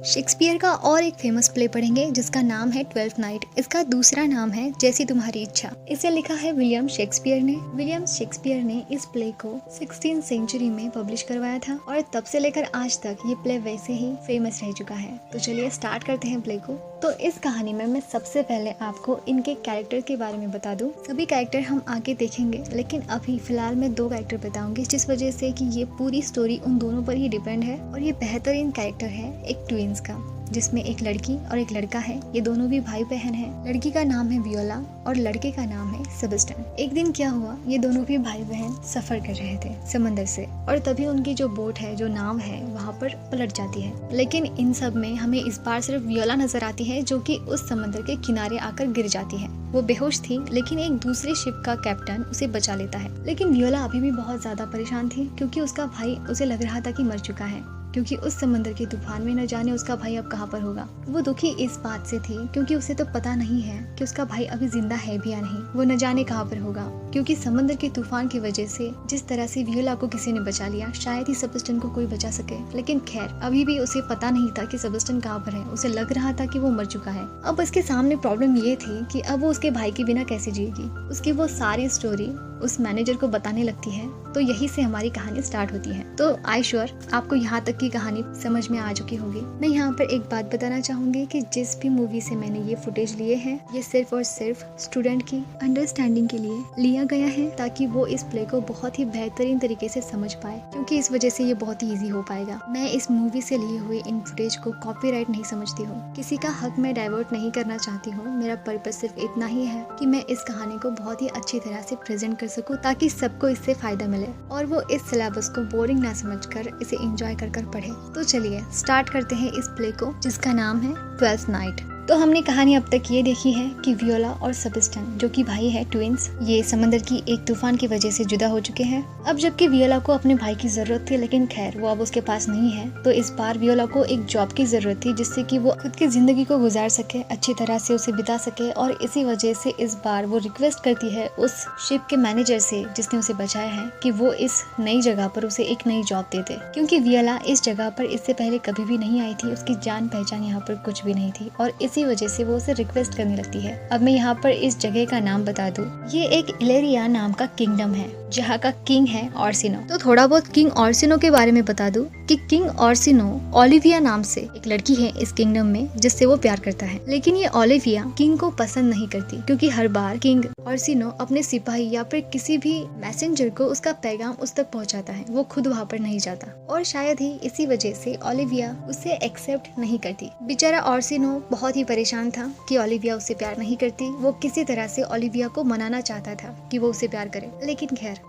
Shakespeare का और एक फेमस प्ले पढ़ेंगे जिसका नाम है ट्वेल्थ नाइट। इसका दूसरा नाम है जैसी तुम्हारी इच्छा। इसे लिखा है विलियम शेक्सपियर ने। विलियम शेक्सपियर ने इस प्ले को 16th सेंचुरी में पब्लिश करवाया था और तब से लेकर आज तक ये प्ले वैसे ही फेमस रह चुका है। तो चलिए स्टार्ट करते हैं प्ले को। तो इस कहानी में मैं सबसे पहले आपको इनके कैरेक्टर के बारे में बता दूं। सभी कैरेक्टर हम आगे देखेंगे, लेकिन अभी फिलहाल मैं 2 कैरेक्टर बताऊंगी, जिस वजह से कि ये पूरी स्टोरी उन दोनों पर ही डिपेंड है। और ये बेहतरीन कैरेक्टर है एक ट्विंस का, जिसमें एक लड़की और एक लड़का है। ये दोनों भी भाई बहन हैं। लड़की का नाम है वियोला और लड़के का नाम है सेबेस्टियन। एक दिन क्या हुआ, ये दोनों भी भाई बहन सफर कर रहे थे समंदर से, और तभी उनकी जो बोट है, जो नाव है, वहाँ पर पलट जाती है। लेकिन इन सब में हमें इस बार सिर्फ वियोला नजर आती है, जो कि उस समंदर के किनारे आकर गिर जाती है। वो बेहोश थी, लेकिन एक दूसरे शिप का कैप्टन उसे बचा लेता है। लेकिन वियोला अभी भी बहुत ज्यादा परेशान थी, क्योंकि उसका भाई उसे लग रहा था कि मर चुका है, क्योंकि उस समंदर के तूफान में न जाने उसका भाई अब कहाँ पर होगा। वो दुखी इस बात से थी क्योंकि उसे तो पता नहीं है कि उसका भाई अभी जिंदा है भी या नहीं। वो न जाने कहाँ पर होगा, क्योंकि समंदर के तूफान की वजह से जिस तरह से वियोला को किसी ने बचा लिया, शायद ही सेबेस्टियन को कोई बचा सके। लेकिन खैर, अभी भी उसे पता नहीं था कि सेबेस्टियन कहाँ पर है। उसे लग रहा था कि वो मर चुका है। अब उसके सामने प्रॉब्लम ये थी कि अब वो उसके भाई के बिना कैसे जिएगी। उसकी वो सारी स्टोरी उस मैनेजर को बताने लगती है। तो यही से हमारी कहानी स्टार्ट होती है। तो आई श्योर आपको यहाँ तक की कहानी समझ में आ चुकी होगी। मैं यहाँ पर एक बात बताना चाहूंगी कि जिस भी मूवी से मैंने ये फुटेज लिए हैं, ये सिर्फ और सिर्फ स्टूडेंट की अंडरस्टैंडिंग के लिए लिया गया है, ताकि वो इस प्ले को बहुत ही बेहतरीन तरीके से समझ पाए, क्योंकि इस वजह से ये बहुत ही ईजी हो पाएगा। मैं इस मूवी से लिए हुए इन फुटेज को कॉपीराइट नहीं समझती हूँ। किसी का हक मैं डाइवर्ट नहीं करना चाहती हूँ। मेरा पर्पस सिर्फ इतना ही है कि मैं इस कहानी को बहुत ही अच्छी तरह से प्रेजेंट कर सकूँ, ताकि सबको इससे फायदा मिले और वो इस सिलेबस को बोरिंग ना समझकर इसे एंजॉय कर पढ़े। तो चलिए स्टार्ट करते हैं इस प्ले को, जिसका नाम है ट्वेल्थ नाइट। तो हमने कहानी अब तक ये देखी है कि वियोला और सेबेस्टियन, जो कि भाई है ट्विंस, ये समंदर की एक तूफान की वजह से जुदा हो चुके हैं। अब जबकि वियोला को अपने भाई की जरूरत थी, लेकिन खैर वो अब उसके पास नहीं है, तो इस बार वियोला को एक जॉब की जरूरत थी, जिससे कि वो खुद की जिंदगी को गुजार सके, अच्छी तरह से उसे बिता सके। और इसी वजह से इस बार वो रिक्वेस्ट करती है उस शिप के मैनेजर से, जिसने उसे बचाया है, कि वो इस नई जगह पर उसे एक नई जॉब दे दे, क्योंकि वियोला इस जगह पर इससे पहले कभी भी नहीं आई थी। उसकी जान पहचान यहाँ पर कुछ भी नहीं थी, और इसी वजह से वो उसे रिक्वेस्ट करने लगती है। अब मैं यहाँ पर इस जगह का नाम बता दूं, ये एक इलेरिया नाम का किंगडम है, जहाँ का किंग है ऑर्सिनो। तो थोड़ा बहुत किंग ऑर्सिनो के बारे में बता दूं कि किंग ऑर्सिनो ओलिविया नाम से एक लड़की है इस किंगडम में, जिससे वो प्यार करता है। लेकिन ये ओलिविया किंग को पसंद नहीं करती, क्योंकि हर बार किंग ऑर्सिनो अपने सिपाही या फिर किसी भी मैसेंजर को उसका पैगाम उस तक पहुँचाता है, वो खुद वहाँ पर नहीं जाता। और शायद ही इसी वजह से ओलिविया उसे एक्सेप्ट नहीं करती। बेचारा ऑर्सिनो बहुत ही परेशान था कि ओलिविया उससे प्यार नहीं करती। वो किसी तरह से ओलिविया को मनाना चाहता था कि वो उसे प्यार करे,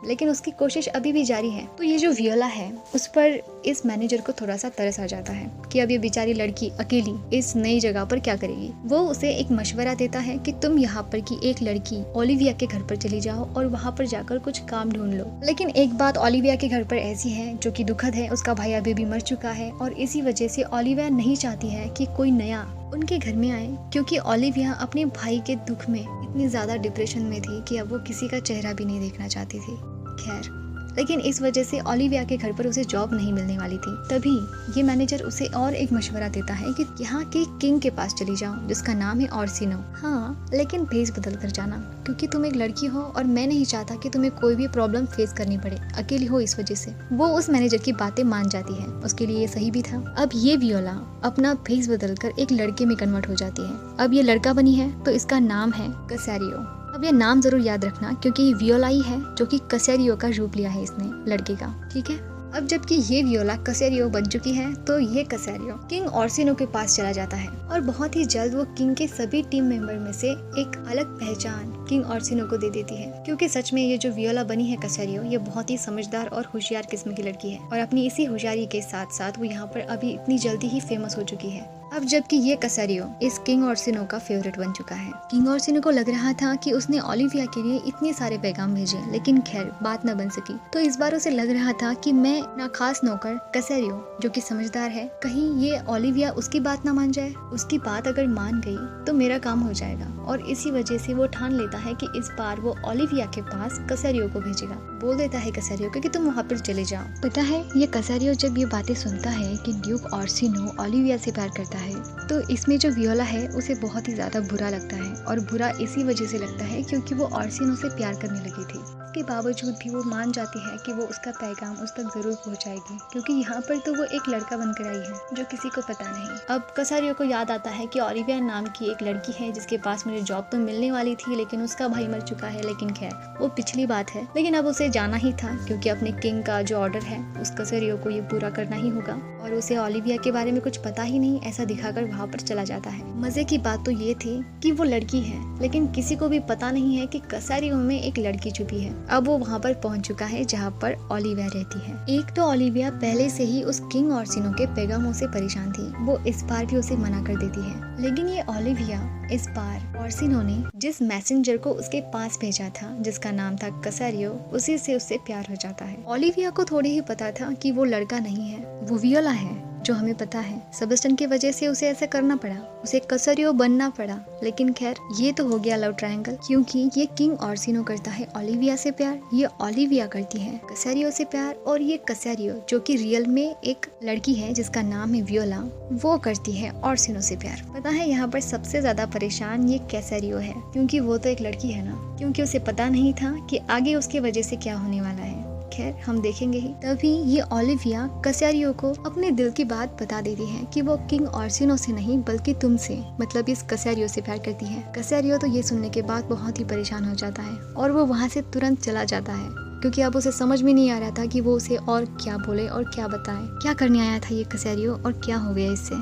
लेकिन उसकी कोशिश अभी भी जारी है। तो ये जो वियोला है, उस पर इस मैनेजर को थोड़ा सा तरस आ जाता है कि अब ये बेचारी लड़की अकेली इस नई जगह पर क्या करेगी। वो उसे एक मशवरा देता है कि तुम यहाँ पर की एक लड़की ओलिविया के घर पर चली जाओ और वहाँ पर जाकर कुछ काम ढूंढ लो। लेकिन एक बात ओलिविया के घर पर ऐसी है जो कि दुखद है, उसका भाई अभी भी मर चुका है, और इसी वजह से ओलिविया नहीं चाहती है कि कोई नया उनके घर में आए, क्योंकि ओलिविया अपने भाई के दुख में इतनी ज्यादा डिप्रेशन में थी कि अब वो किसी का चेहरा भी नहीं देखना चाहती थी। खैर, लेकिन इस वजह से ओलिविया के घर पर उसे जॉब नहीं मिलने वाली थी। तभी ये मैनेजर उसे और एक मशवरा देता है कि यहाँ के किंग के पास चली जाओ, जिसका नाम है ऑर्सिनो। हाँ, लेकिन भेस बदल कर जाना, क्योंकि तुम एक लड़की हो और मैं नहीं चाहता कि तुम्हें कोई भी प्रॉब्लम फेस करनी पड़े, अकेली हो इस वजह से। वो उस मैनेजर की बातें मान जाती है, उसके लिए ये सही भी था। अब ये वियोला अपना भेस बदल कर एक लड़के में कन्वर्ट हो जाती है। अब ये लड़का बनी है, तो इसका नाम है कसेरियो। अब ये नाम जरूर याद रखना, क्योंकि ये वियोला ही है जो कि कसेरियो का रूप लिया है इसने, लड़के का, ठीक है। अब जबकि ये वियोला कसेरियो बन चुकी है, तो ये कसेरियो किंग ऑर्सिनो के पास चला जाता है, और बहुत ही जल्द वो किंग के सभी टीम मेंबर में से एक अलग पहचान किंग ऑर्सिनो को दे देती है। क्योंकि सच में ये जो वियोला बनी है कसेरियो, ये बहुत ही समझदार और होशियार किस्म की लड़की है, और अपनी इसी होशियारी के साथ साथ वो यहाँ पर अभी इतनी जल्दी ही फेमस हो चुकी है। अब जबकि ये कसारियो इस किंग ऑर्सिनो का फेवरेट बन चुका है। किंग ऑर्सिनो को लग रहा था कि उसने ओलिविया के लिए इतने सारे पैगाम भेजे, लेकिन खैर बात न बन सकी। तो इस बार उसे लग रहा था कि मैं ना खास नौकर कसारियो जो कि समझदार है, कहीं ये ओलिविया उसकी बात ना मान जाए। उसकी बात अगर मान गई तो मेरा काम हो जाएगा, और इसी वजह से वो ठान लेता है कि इस बार वो ओलिविया के पास कसारियो को भेजेगा। बोल देता है कसारियो को कि तुम वहाँ पर चले जाओ। पता है ये कसारियो जब ये बातें सुनता है कि ड्यूक ऑर्सिनो ओलिविया से प्यार करता है, तो इसमें जो वियोला है उसे बहुत ही ज्यादा बुरा लगता है, और बुरा इसी वजह से लगता है क्योंकि वो ऑर्सिनो से प्यार करने लगी थी। इसके बावजूद भी वो मान जाती है कि वो उसका पैगाम उस तक जरूर पहुंचाएगी, क्योंकि यहाँ पर तो वो एक लड़का बनकर आई है जो किसी को पता नहीं। अब कसारियो को याद आता है कि ओलिविया नाम की एक लड़की है जिसके पास मुझे जॉब तो मिलने वाली थी, लेकिन उसका भाई मर चुका है। लेकिन खैर वो पिछली बात है, लेकिन अब उसे जाना ही था क्योंकि अपने किंग का जो ऑर्डर है उस कसारियो को ये पूरा करना ही होगा, और उसे ओलिविया के बारे में कुछ पता ही नहीं ऐसा दिखाकर वहाँ पर चला जाता है। मजे की बात तो ये थी कि वो लड़की है, लेकिन किसी को भी पता नहीं है कि कसारियो में एक लड़की छुपी है। अब वो वहाँ पर पहुँच चुका है जहाँ पर ओलिविया रहती है। एक तो ओलिविया पहले से ही उस किंग ऑर्सिनो के पैगामों से परेशान थी, वो इस बार भी उसे मना कर देती है। लेकिन ये ओलिविया इस बार ऑर्सिनो ने जिस मैसेंजर को उसके पास भेजा था जिसका नाम था कसारियो, उसी से उससे प्यार हो जाता है। ओलिविया को थोड़ी ही पता था कि वो लड़का नहीं है, वो वियोला है, जो हमें पता है। सेबेस्टियन की वजह से उसे ऐसा करना पड़ा, उसे कसारियो बनना पड़ा। लेकिन खैर ये तो हो गया लव ट्रायंगल, क्योंकि ये किंग ऑर्सिनो करता है ओलिविया से प्यार, ये ओलिविया करती है कसारियो से प्यार, और ये कसारियो जो कि रियल में एक लड़की है जिसका नाम है वियोला, वो करती है ऑर्सिनो से प्यार। पता है यहाँ पर सबसे ज्यादा परेशान ये कसारियो है, क्योंकि वो तो एक लड़की है ना, क्योंकि उसे पता नहीं था कि आगे उसके वजह से क्या होने वाला है। खैर हम देखेंगे ही। तभी ये ओलिविया कसारियो को अपने दिल की बात बता देती है कि वो किंग ऑर्सिनो से नहीं बल्कि तुमसे, मतलब इस कसारियो से प्यार करती है। कसारियो तो ये सुनने के बाद बहुत ही परेशान हो जाता है और वो वहाँ से तुरंत चला जाता है, क्योंकि अब उसे समझ में नहीं आ रहा था कि वो उसे और क्या बोले और क्या बताए। क्या करने आया था ये कसारियो और क्या हो गया इससे।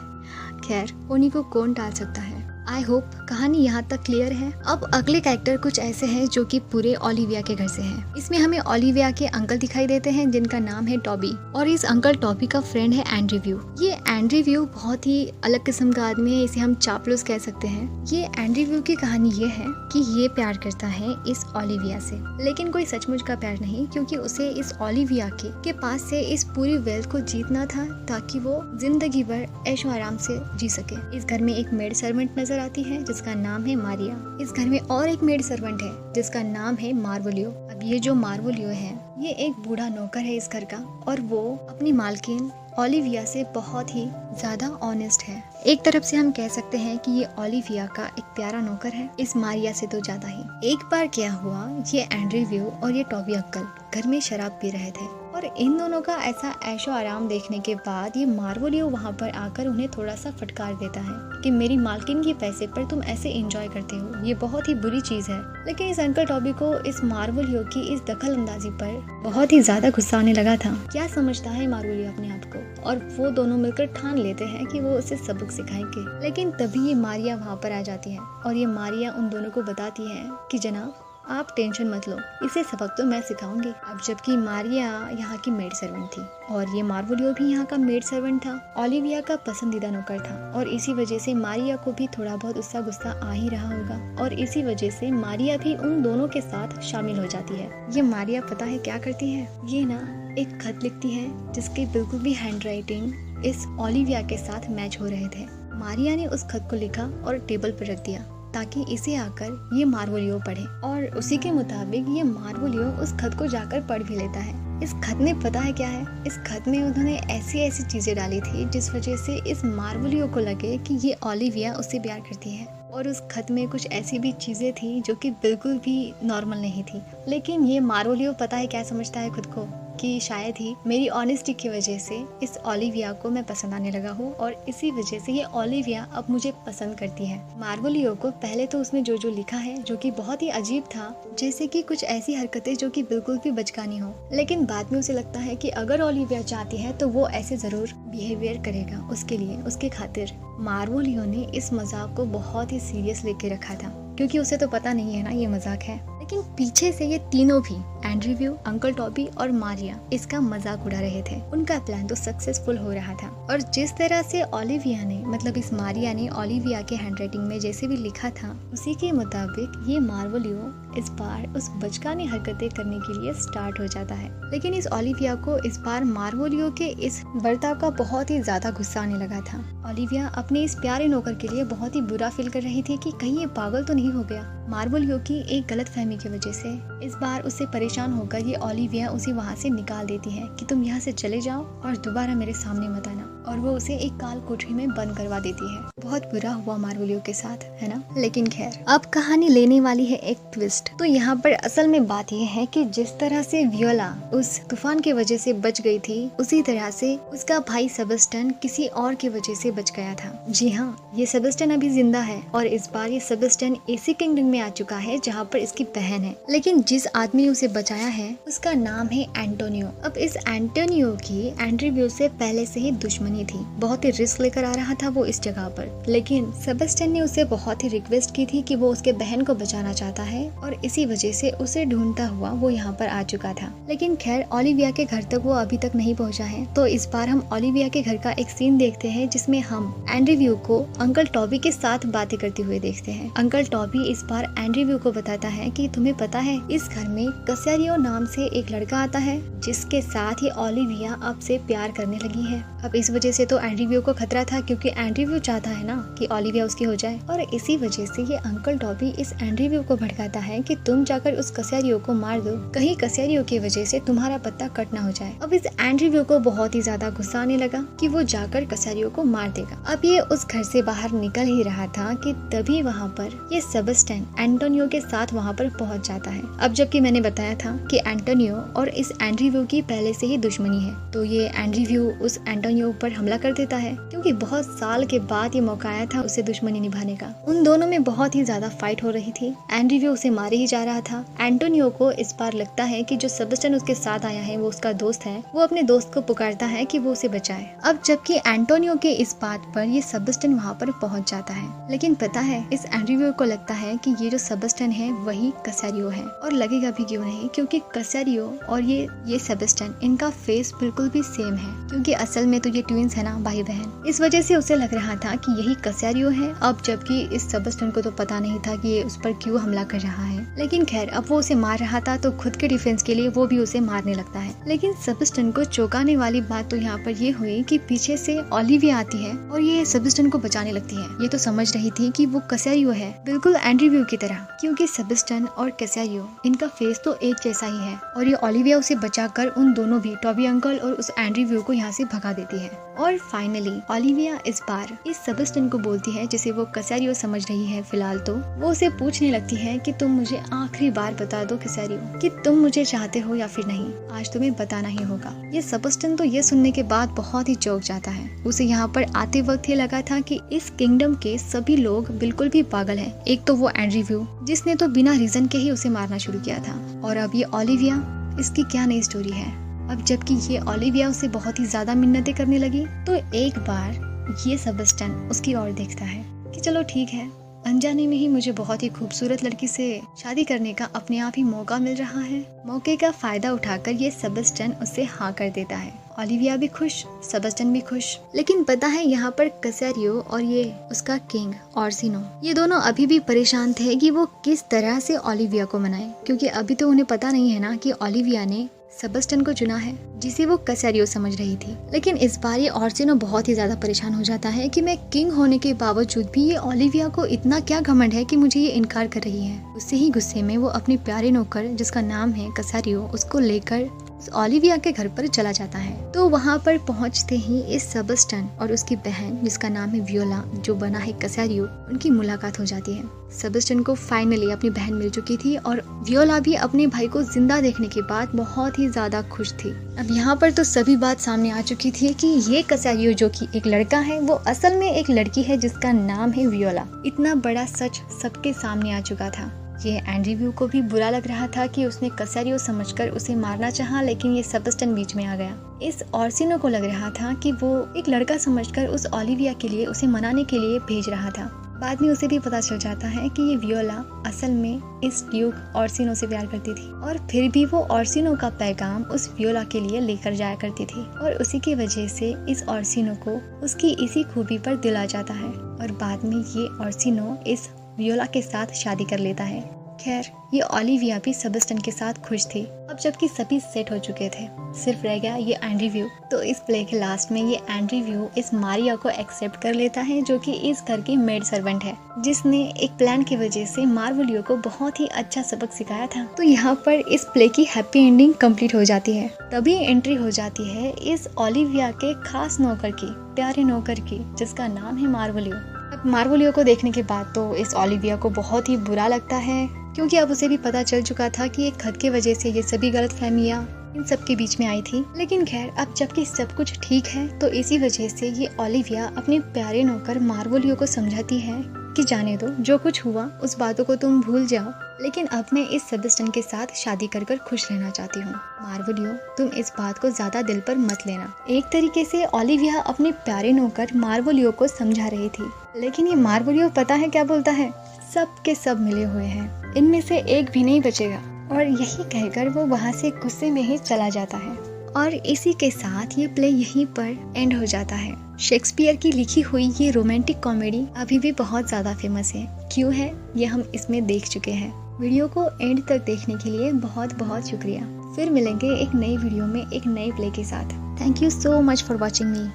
खैर उन्हीं को कौन टाल सकता है। आई होप कहानी यहाँ तक क्लियर है। अब अगले कैरेक्टर कुछ ऐसे हैं जो कि पूरे ओलिविया के घर से हैं। इसमें हमें ओलिविया के अंकल दिखाई देते हैं जिनका नाम है टॉबी, और इस अंकल टॉबी का फ्रेंड है एंड्रीव्यू। ये एंड्रीव्यू बहुत ही अलग किस्म का आदमी है, इसे हम चापलूस कह सकते हैं। ये एंड्रीव्यू की कहानी ये है कि ये प्यार करता है इस ओलिविया से, लेकिन कोई सचमुच का प्यार नहीं, क्योंकि उसे इस ओलिविया के पास से इस पूरी वेल्थ को जीतना था ताकि वो जिंदगी भर ऐशो आराम से जी सके। इस घर में एक मेड सर्वेंट नजर आती है जिसका नाम है मारिया। इस घर में और एक मेड सर्वेंट है जिसका नाम है मार्वोलियो। अब ये जो मार्वोलियो है ये एक बूढ़ा नौकर है इस घर का, और वो अपनी मालकिन ओलिविया से बहुत ही ज्यादा ऑनेस्ट है। एक तरफ से हम कह सकते हैं कि ये ओलिविया का एक प्यारा नौकर है, इस मारिया से तो ज्यादा ही। एक बार क्या हुआ, ये एंड्रीव्यू और ये टॉबी अंकल घर में शराब पी रहे थे, और इन दोनों का ऐसा ऐशो आराम देखने के बाद ये मार्वोलियो वहाँ पर आकर उन्हें थोड़ा सा फटकार देता है कि मेरी मालकिन के पैसे पर तुम ऐसे एंजॉय करते हो, ये बहुत ही बुरी चीज है। लेकिन इस अंकल टॉबी को इस मार्वोलियो की इस दखल अंदाजी पर बहुत ही ज्यादा गुस्सा आने लगा था। क्या समझता है मार्वोलियो अपने आप को, और वो दोनों मिलकर ठान लेते हैं कि वो उसे सबक सिखाएंगे। लेकिन तभी ये मारिया वहाँ पर आ जाती है, और ये मारिया उन दोनों को बताती है कि जनाब आप टेंशन मत लो, इसे सबक तो मैं सिखाऊंगी। अब जबकि मारिया यहाँ की मेड सर्वेंट थी और ये मार्वोलियो भी यहाँ का मेड सर्वेंट था, ओलिविया का पसंदीदा नौकर था, और इसी वजह से मारिया को भी थोड़ा बहुत उसका गुस्सा आ ही रहा होगा, और इसी वजह से मारिया भी उन दोनों के साथ शामिल हो जाती है। ये मारिया पता है क्या करती है, ये ना एक खत लिखती है जिसकी बिल्कुल भी हैंड राइटिंग इस ओलिविया के साथ मैच हो रहे थे। मारिया ने उस खत को लिखा और टेबल पर रख दिया ताकि इसे आकर ये मार्वोलियो पढ़े, और उसी के मुताबिक ये मार्वोलियो उस खत को जाकर पढ़ भी लेता है। इस खत में पता है क्या है, इस खत में उन्होंने ऐसी ऐसी चीजें डाली थी जिस वजह से इस मार्वोलियो को लगे कि ये ओलिविया उससे प्यार करती है, और उस खत में कुछ ऐसी भी चीजें थी जो कि बिल्कुल भी नॉर्मल नहीं थी। लेकिन ये मार्वोलियो पता है क्या समझता है खुद को, कि शायद ही मेरी ऑनेस्टी की वजह से इस ओलिविया को मैं पसंद आने लगा हूँ, और इसी वजह से ये ओलिविया अब मुझे पसंद करती है। मार्वोलियो को पहले तो उसने जो जो लिखा है जो कि बहुत ही अजीब था, जैसे कि कुछ ऐसी हरकतें जो कि बिल्कुल भी बचकानी हो, लेकिन बाद में उसे लगता है कि अगर ओलिविया चाहती है तो वो ऐसे जरूर बिहेवियर करेगा उसके लिए, उसके खातिर। मार्वोलियो ने इस मजाक को बहुत ही सीरियस लेके रखा था, क्योंकि उसे तो पता नहीं है ना ये मजाक है। लेकिन पीछे से ये तीनों भी, एंड्रीव्यू, अंकल टॉबी और मारिया इसका मजाक उड़ा रहे थे। उनका प्लान तो सक्सेसफुल हो रहा था और जिस तरह से ओलिविया ने मतलब इस मारिया ने ओलिविया के हैंडराइटिंग में जैसे भी लिखा था उसी के मुताबिक ये मार्वोलियो इस बार उस बचकानी हरकतें करने के लिए स्टार्ट हो जाता है। लेकिन इस ओलिविया को इस बार मार्वोलियो के इस बर्ताव का बहुत ही ज्यादा गुस्सा आने लगा था। ओलिविया अपने इस प्यारे नौकर के लिए बहुत ही बुरा फील कर रही थी कि कहीं ये पागल तो नहीं हो गया। मार्वोलियो की एक गलतफहमी की वजह से इस बार उससे परेशान होकर ये ओलिविया उसे वहाँ से निकाल देती है कि तुम यहाँ से चले जाओ और दोबारा मेरे सामने मत आना, और वो उसे एक काल कोठरी में बंद करवा देती है। बहुत बुरा हुआ मार्वोलियो के साथ, है ना। लेकिन खैर अब कहानी लेने वाली है एक ट्विस्ट। तो यहाँ पर असल में बात यह है कि जिस तरह से वियोला उस तूफान की वजह से बच गई थी उसी तरह से उसका भाई सेबेस्टियन किसी और की वजह से बच गया था। जी हाँ, ये सेबेस्टियन अभी जिंदा है और इस बार ये सेबेस्टियन एसी किंगडम में आ चुका है जहाँ पर इसकी बहन है। लेकिन जिस आदमी ने उसे बचाया है उसका नाम है एंटोनियो। अब इस एंटोनियो की एंड्रीव्यू से पहले से ही दुश्मनी थी, बहुत ही रिस्क लेकर आ रहा था वो इस जगह पर। लेकिन सेबेस्टियन ने उसे बहुत ही रिक्वेस्ट की थी कि वो उसके बहन को बचाना चाहता है और इसी वजह से उसे ढूंढता हुआ वो यहाँ पर आ चुका था। लेकिन खैर ओलिविया के घर तक वो अभी तक नहीं पहुँचा है। तो इस बार हम ओलिविया के घर का एक सीन देखते हैं जिसमें हम एंड्रीव्यू को अंकल टॉबी के साथ बातें करते हुए देखते हैं। अंकल टॉबी इस बार एंड्रीव्यू को बताता है कि तुम्हें पता है इस घर में कसेरियो नाम से एक लड़का आता है जिसके साथ ही ओलिविया अब से प्यार करने लगी है। अब इस वजह से तो एंड्रीव्यू को खतरा था क्योंकि एंड्रीव्यू चाहता है ना कि ओलिविया उसकी हो जाए, और इसी वजह से ये अंकल टॉबी इस एंड्रीव्यू को भड़काता है कि तुम जाकर उस कसेरियो को मार दो, कहीं कसेरियो की वजह से तुम्हारा पत्ता कट ना हो जाए। अब इस एंड्रीव्यू को बहुत ही ज्यादा गुस्सा आने लगा कि वो जाकर कसेरियो को मार देगा। अब ये उस घर से बाहर निकल ही रहा था कि तभी वहाँ पर ये सेबेस्टियन एंटोनियो के साथ वहाँ पर पहुँच जाता है। अब जबकि मैंने बताया था कि एंटोनियो और इस एंड्रीव्यू की पहले से ही दुश्मनी है, तो ये एंड्रीव्यू उस एंटोनियो पर हमला कर देता है क्योंकि बहुत साल के बाद ये मौका आया था उसे दुश्मनी निभाने का। उन दोनों में बहुत ही ज्यादा फाइट हो रही थी। एंड्रीव्यू उसे मारे ही जा रहा था। एंटोनियो को इस बार लगता है कि जो सेबेस्टियन उसके साथ आया है वो उसका दोस्त है। वो अपने दोस्त को पुकारता है कि वो उसे बचाए। अब जबकि एंटोनियो के इस बात पर ये सेबेस्टियन वहाँ पर पहुँच जाता है, लेकिन पता है इस एंड्रीव्यू को लगता है कि ये जो सेबेस्टियन है वही कसेरियो है, और लगेगा भी क्यों नहीं क्योंकि कसेरियो और ये सेबेस्टियन इनका फेस बिल्कुल भी सेम है, क्योंकि असल में तो ये ट्विंस है ना, भाई बहन। इस वजह से उसे लग रहा था कि यही कसेरियो है। अब जबकि इस सेबेस्टियन को तो पता नहीं था कि ये उस पर क्यों हमला कर रहा है। लेकिन खैर अब वो उसे मार रहा था तो खुद के डिफेंस के लिए वो भी उसे मारने लगता है। लेकिन सेबेस्टियन को चौंकाने वाली बात तो यहाँ पर ये हुई कि पीछे से ओलिविया आती है और ये सेबेस्टियन को बचाने लगती है। ये तो समझ रही थी कि वो कसेरियो है, बिल्कुल एंड्रीव्यू की तरह, क्योंकि सेबेस्टियन और कसेरियो इनका फेस तो एक जैसा ही है। और ये ओलिविया उसे बचाकर उन दोनों भी टॉबी अंकल और उस एंड्रीव्यू को यहाँ से भगा देती है। और फाइनली ओलिविया इस बार इस सेबेस्टियन को बोलती है, जिसे वो कसेरियो समझ रही है फिलहाल, तो वो उसे पूछने लगती है कि तुम मुझे आखिरी बार बता दो कसेरियो कि तुम मुझे चाहते हो या फिर नहीं, आज तुम्हें बताना ही होगा। ये सेबेस्टियन तो ये सुनने के बाद बहुत ही चौंक जाता है। उसे यहाँ पर आते वक्त ये लगा था कि इस किंगडम के सभी लोग बिल्कुल भी पागल हैं। एक तो वो एंड्रीव्यू जिसने तो बिना रीजन के ही उसे मारना शुरू किया था, और अब ये ओलिविया, इसकी क्या नई स्टोरी है। अब जबकि ये ओलिविया उसे बहुत ही ज्यादा मिन्नतें करने लगी तो एक बार ये सेबेस्टियन उसकी ओर देखता है कि चलो ठीक है, अनजाने में ही मुझे बहुत ही खूबसूरत लड़की से शादी करने का अपने आप ही मौका मिल रहा है। मौके का फायदा उठाकर ये सेबेस्टियन उससे हाँ कर देता है। ओलिविया भी खुश, सेबेस्टियन भी खुश। लेकिन पता है यहाँ पर कसेरियो और ये उसका किंग ओर्सिनो, ये दोनों अभी भी परेशान थे कि वो किस तरह से ओलिविया को मनाए, क्योंकि अभी तो उन्हें पता नहीं है ना कि ओलिविया ने सेबेस्टियन को चुना है जिसे वो कसेरियो समझ रही थी। लेकिन इस बार ये ओर्सिनो बहुत ही ज्यादा परेशान हो जाता है कि मैं किंग होने के बावजूद भी ये ओलिविया को इतना क्या घमंड है कि मुझे ये इनकार कर रही है। उससे ही गुस्से में वो अपने प्यारे नौकर जिसका नाम है कसेरियो उसको लेकर ओलिविया के घर पर चला जाता है। तो वहाँ पर पहुँचते ही इस सेबेस्टियन और उसकी बहन जिसका नाम है वियोला, जो बना है कसेरियो, उनकी मुलाकात हो जाती है। सेबेस्टियन को फाइनली अपनी बहन मिल चुकी थी और वियोला भी अपने भाई को जिंदा देखने के बाद बहुत ही ज्यादा खुश थी। अब यहाँ पर तो सभी बात सामने आ चुकी थी कि ये कसेरियो जो कि एक लड़का है वो असल में एक लड़की है जिसका नाम है वियोला। इतना बड़ा सच सबके सामने आ चुका था। ये एंड्रीव्यू को भी बुरा लग रहा था कि उसने कसेरियो समझकर उसे मारना चाहा, लेकिन ये सेबेस्टियन बीच में आ गया। इस ओर्सिनो को लग रहा था कि वो एक लड़का समझकर उस ओलिविया के लिए उसे मनाने के लिए भेज रहा था। बाद में उसे भी पता चल जाता है कि ये वियोला असल में इस ड्यूक ऑर्सिनो से प्यार करती थी और फिर भी वो ऑर्सिनो का पैगाम उस वियोला के लिए लेकर जाया करती थी और उसी की वजह से इस ऑर्सिनो को उसकी इसी खूबी पर दिल आ जाता है और बाद में ये ऑर्सिनो इस वियोला के साथ शादी कर लेता है। खैर, ये ओलिविया भी सेबेस्टियन के साथ खुश थी। अब जबकि सभी सेट हो चुके थे, सिर्फ रह गया ये एंड्रीव्यू। तो इस प्ले के लास्ट में ये एंड्रीव्यू इस मारिया को एक्सेप्ट कर लेता है, जो कि इस घर की मेड सर्वेंट है, जिसने एक प्लान की वजह से मार्वोलियो को बहुत ही अच्छा सबक सिखाया था। तो यहाँ पर इस प्ले की हैप्पी एंडिंग कंप्लीट हो जाती है। तभी एंट्री हो जाती है इस ओलिविया के खास नौकर की, प्यारे नौकर की, जिसका नाम है मार्वोलियो। अब मार्वोलियो को देखने के बाद तो इस ओलिविया को बहुत ही बुरा लगता है, क्योंकि अब उसे भी पता चल चुका था कि एक खत की वजह से ये सभी गलतफहमियां इन सब के बीच में आई थी। लेकिन खैर, अब जबकि सब कुछ ठीक है तो इसी वजह से ये ओलिविया अपने प्यारे नौकर मार्वोलियो को समझाती है कि जाने दो, जो कुछ हुआ उस बातों को तुम भूल जाओ, लेकिन अब मैं इस सेबेस्टियन के साथ शादी कर खुश रहना चाहती हूँ। मार्वोलियो, तुम इस बात को ज्यादा दिल पर मत लेना। एक तरीके से ओलिविया अपने प्यारे नौकर मार्वोलियो को समझा रही थी, लेकिन ये मार्वोलियो पता है क्या बोलता है, सब के सब मिले हुए हैं, इनमें से एक भी नहीं बचेगा। और यही कहकर वो वहाँ से गुस्से में ही चला जाता है। और इसी के साथ ये प्ले यहीं पर एंड हो जाता है। शेक्सपियर की लिखी हुई ये रोमांटिक कॉमेडी अभी भी बहुत ज्यादा फेमस है। क्यों है ये हम इसमें देख चुके हैं। वीडियो को एंड तक देखने के लिए बहुत बहुत शुक्रिया। फिर मिलेंगे एक नई वीडियो में एक नए प्ले के साथ। Thank you so much for watching me.